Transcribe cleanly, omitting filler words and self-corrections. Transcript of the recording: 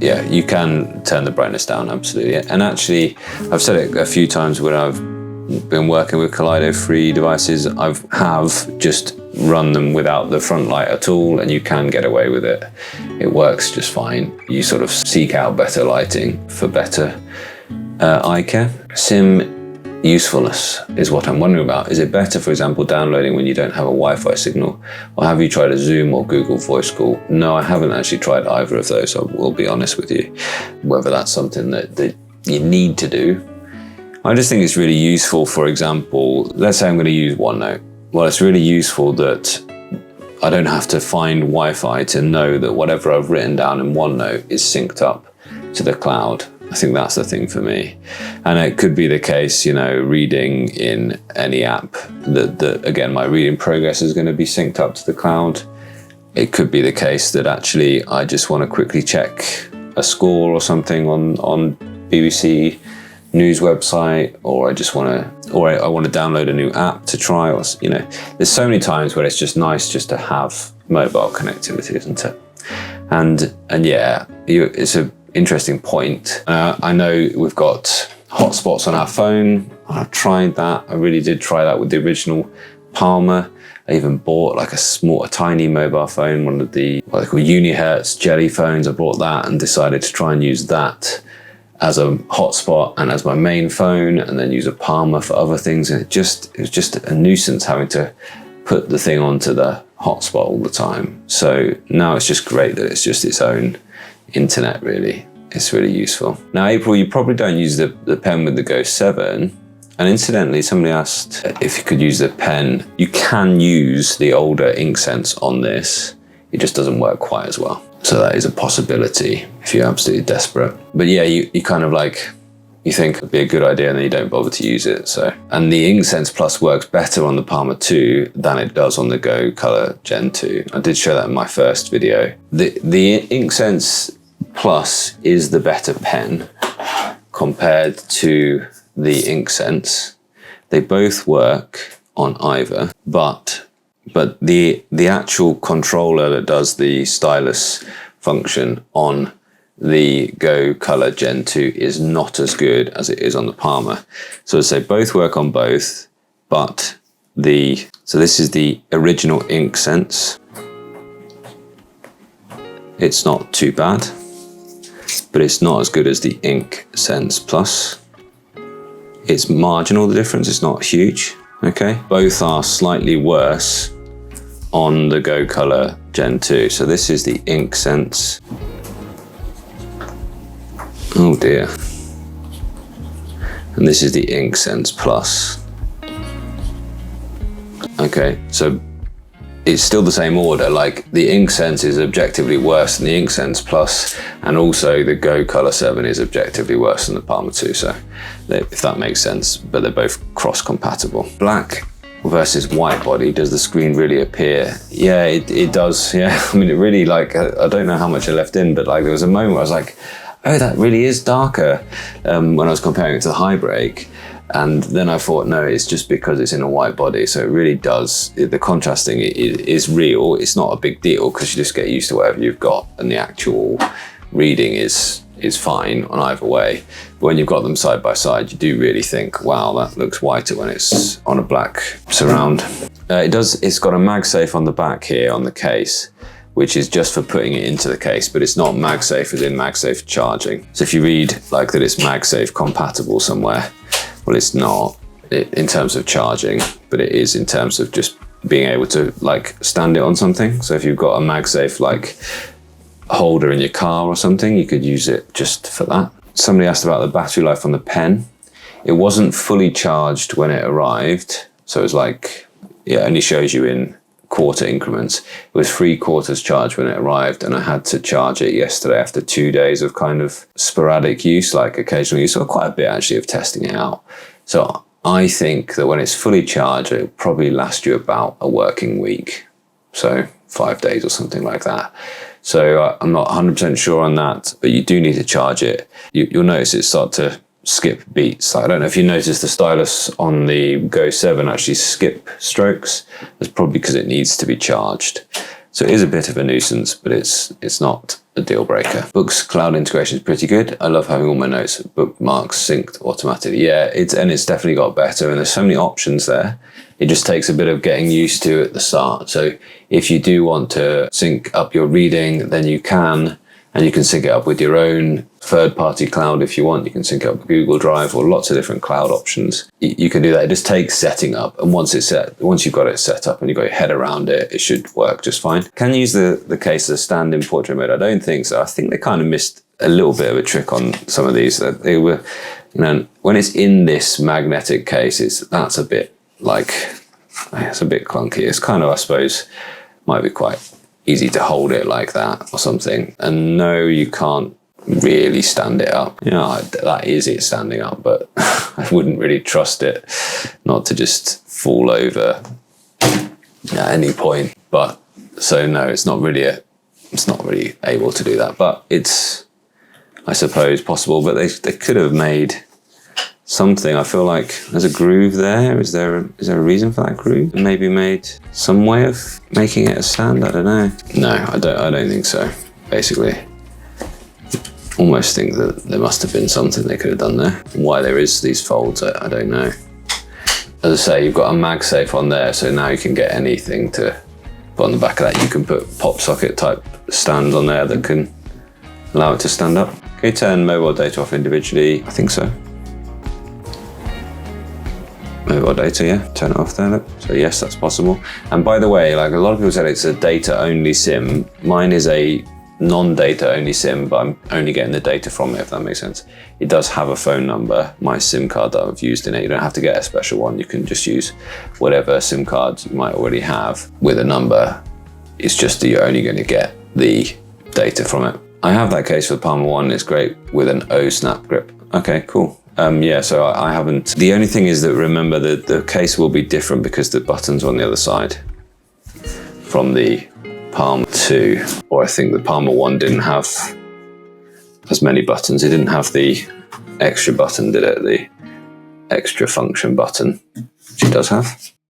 yeah, you can turn the brightness down, absolutely. And actually, I've said it a few times when I've been working with Kaleido-free devices, I have just run them without the front light at all, and you can get away with it. It works just fine. You sort of seek out better lighting for better eye care. Sim usefulness is what I'm wondering about. Is it better, for example, downloading when you don't have a Wi-Fi signal? Or have you tried a Zoom or Google Voice Call? No, I haven't actually tried either of those, I will be honest with you. Whether that's something that you need to do. I just think it's really useful, for example, let's say I'm going to use OneNote. Well, it's really useful that I don't have to find Wi-Fi to know that whatever I've written down in OneNote is synced up to the cloud. I think that's the thing for me. And it could be the case, you know, reading in any app that again, my reading progress is going to be synced up to the cloud. It could be the case that actually I just want to quickly check a score or something on BBC News website, or I just want to, or I want to download a new app to try, or, you know, there's so many times where it's just nice just to have mobile connectivity, isn't it? And yeah, it's a interesting point. I know we've got hotspots on our phone. I've tried that. I really did try that with the original Palma. I even bought like a tiny mobile phone, one of the what they call Unihertz jelly phones. I bought that and decided to try and use that as a hotspot and as my main phone, and then use a Palma for other things. And it was just a nuisance having to put the thing onto the hotspot all the time. So now it's just great that it's just its own internet, really. It's really useful. Now, April, you probably don't use the pen with the Go 7. And incidentally, somebody asked if you could use the pen. You can use the older Inksense on this. It just doesn't work quite as well. So that is a possibility if you're absolutely desperate. But yeah, you kind of like, you think it'd be a good idea and then you don't bother to use it. So, and the Inksense Plus works better on the Palma 2 than it does on the Go Color Gen 2. I did show that in my first video. The Inksense Plus is the better pen compared to the Inksense. They both work on either, but the actual controller that does the stylus function on the Go Color Gen 2 is not as good as it is on the Palma. So I say both work on both, but so this is the original Inksense. It's not too bad, but it's not as good as the Inksense Plus. It's marginal, the difference, it's not huge, okay? Both are slightly worse on the Go Color Gen 2. So this is the Inksense. Oh dear. And this is the Inksense Plus. Okay, so it's still the same order. Like the Inksense is objectively worse than the Inksense Plus, and also the Go Color 7 is objectively worse than the Palma 2. So if that makes sense, but they're both cross-compatible. Black versus white body, does the screen really appear? Yeah, it does. Yeah, I mean, it really, like, I don't know how much I left in, but like there was a moment where I was like, oh, that really is darker, when I was comparing it to the HiBreak. And then I thought, no, it's just because it's in a white body. So it really does, the contrasting is real. It's not a big deal because you just get used to whatever you've got, and the actual reading is fine on either way. But when you've got them side by side, you do really think, wow, that looks whiter when it's on a black surround. It's got a MagSafe on the back here on the case, which is just for putting it into the case, but it's not MagSafe as in MagSafe charging. So if you read like that it's MagSafe compatible somewhere, well, it's not in terms of charging, but it is in terms of just being able to like stand it on something. So if you've got a MagSafe like holder in your car or something, you could use it just for that. Somebody asked about the battery life on the pen. It wasn't fully charged when it arrived. So it was like, it only shows you in quarter increments. It was 3/4 charged when it arrived, and I had to charge it yesterday after 2 days of kind of sporadic use, like occasional use, or quite a bit actually of testing it out. So I think that when it's fully charged, it'll probably last you about a working week. So 5 days or something like that. So I'm not 100% sure on that, but you do need to charge it. You'll notice it start to skip beats. I don't know if you noticed the stylus on the Go 7 actually skip strokes. That's probably because it needs to be charged. So it is a bit of a nuisance, but it's not a deal breaker. Boox cloud integration is pretty good. I love having all my notes, bookmarks synced automatically. Yeah, it's definitely got better, and there's so many options there. It just takes a bit of getting used to at the start. So if you do want to sync up your reading, then you can, and you can sync it up with your own third-party cloud if you want. You can sync it up with Google Drive or lots of different cloud options. You can do that. It just takes setting up, and once you've got it set up and you've got your head around it, it should work just fine. Can you use the case as stand-in portrait mode? I don't think so. I think they kind of missed a little bit of a trick on some of these. They were, you know, when it's in this magnetic case, that's a bit like, it's a bit clunky. It's kind of, I suppose, might be quite easy to hold it like that or something. And no, you can't really stand it up. You know, that is it standing up, but I wouldn't really trust it not to just fall over at any point. But so no, it's not really able to do that, but it's, I suppose, possible. But they could have made something. I feel like there's a groove there. Is there a reason for that groove? Maybe made some way of making it a stand. I don't know. No, I don't think so. Basically, almost think that there must have been something they could have done there. Why there is these folds, I don't know. As I say, you've got a MagSafe on there, so now you can get anything to put on the back of that. You can put pop socket type stands on there that can allow it to stand up. Can you turn mobile data off individually? I think so. Mobile data, yeah, turn it off there, look. So yes, that's possible. And by the way, like a lot of people said, it's a data only SIM. Mine is a non-data only SIM, but I'm only getting the data from it, if that makes sense. It does have a phone number, my SIM card that I've used in it. You don't have to get a special one. You can just use whatever SIM card you might already have with a number. It's just that you're only going to get the data from it. I have that case for the Palma 1. It's great with an O snap grip. Okay, cool. Yeah, so I haven't. The only thing is that remember that the case will be different because the buttons are on the other side from the Palma 2. Or I think the Palma 1 didn't have as many buttons. It didn't have the extra button, did it? The extra function button, which it does have.